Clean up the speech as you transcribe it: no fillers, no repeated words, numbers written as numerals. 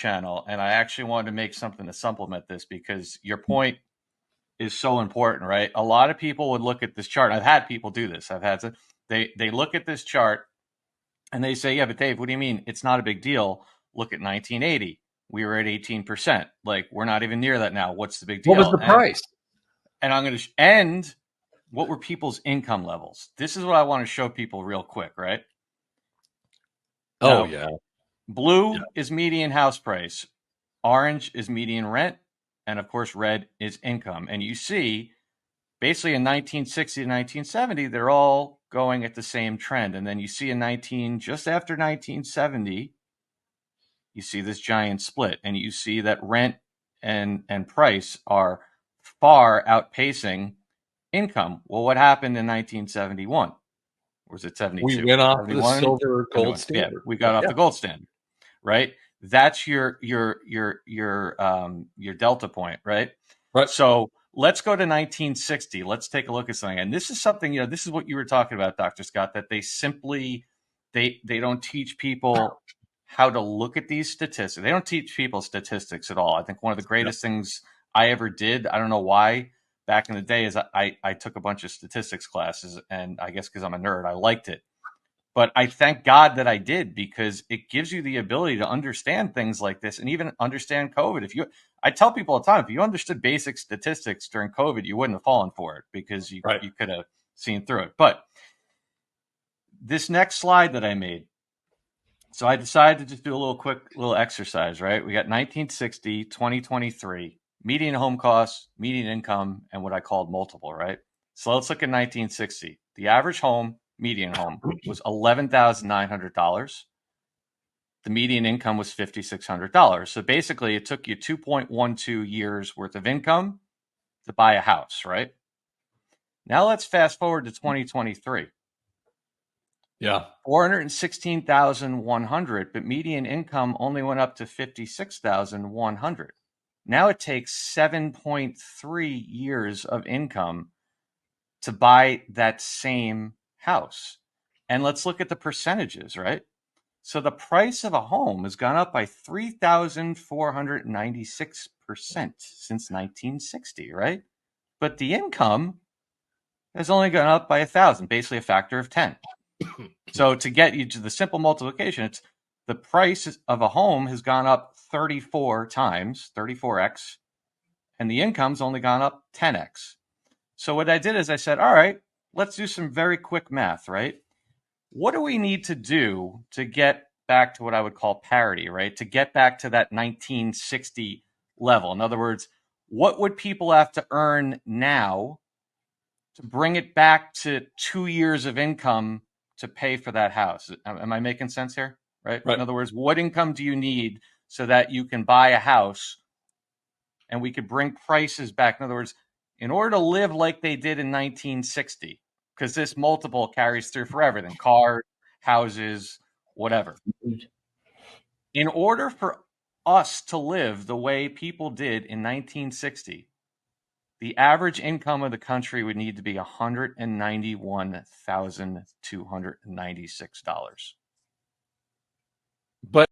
channel, and I actually wanted to make something to supplement this because your point is so important, right? A lot of people would look at this chart. I've had people do this. They look at this chart and they say, "Yeah, but Dave, what do you mean it's not a big deal? Look at 1980. We were at 18%. Like we're not even near that now. What's the big deal?" What was the price? And I'm going to end. What were people's income levels? This is what I want to show people real quick, right? Oh, Now, yeah. blue is median house price, orange is median rent, and of course, red is income. And you see, basically in 1960 to 1970, they're all going at the same trend. And then you see just after 1970, you see this giant split, and you see that rent and price are far outpacing income. Well, what happened in 1971? Or was it 72? We went off the 71? silver gold 71. standard. Yeah, we got off the gold standard, right? That's your delta point, right? Right. So let's go to 1960. Let's take a look at something. And this is something, this is what you were talking about, Dr. Scott, that they simply they don't teach people how to look at these statistics. They don't teach people statistics at all. I think one of the greatest things I ever did, I don't know why, back in the day, is I took a bunch of statistics classes, and I guess because I'm a nerd, I liked it. But I thank God that I did, because it gives you the ability to understand things like this and even understand COVID. I tell people all the time, if you understood basic statistics during COVID, you wouldn't have fallen for it, because you could have seen through it. But this next slide that I made, so I decided to just do a quick exercise, right? We got 1960, 2023, median home costs, median income, and what I called multiple, right? So let's look at 1960. The average median home was $11,900. The median income was $5,600. So basically, it took you 2.12 years worth of income to buy a house, right? Now let's fast forward to 2023. Yeah. 416,100, but median income only went up to 56,100. Now it takes 7.3 years of income to buy that same house. And let's look at the percentages, right? So the price of a home has gone up by 3,496% since 1960, right? But the income has only gone up by 1,000, basically a factor of 10. So to get you to the simple multiplication, it's the price of a home has gone up 34 times, 34x, and the income's only gone up 10x. So what I did is I said, all right, let's do some very quick math, right? What do we need to do to get back to what I would call parity, right? To get back to that 1960 level. In other words, what would people have to earn now to bring it back to 2 years of income to pay for that house? Am I making sense here? Right? In other words, what income do you need so that you can buy a house and we could bring prices back? In other words, in order to live like they did in 1960, because this multiple carries through for everything, cars, houses, whatever. In order for us to live the way people did in 1960, the average income of the country would need to be $191,296. But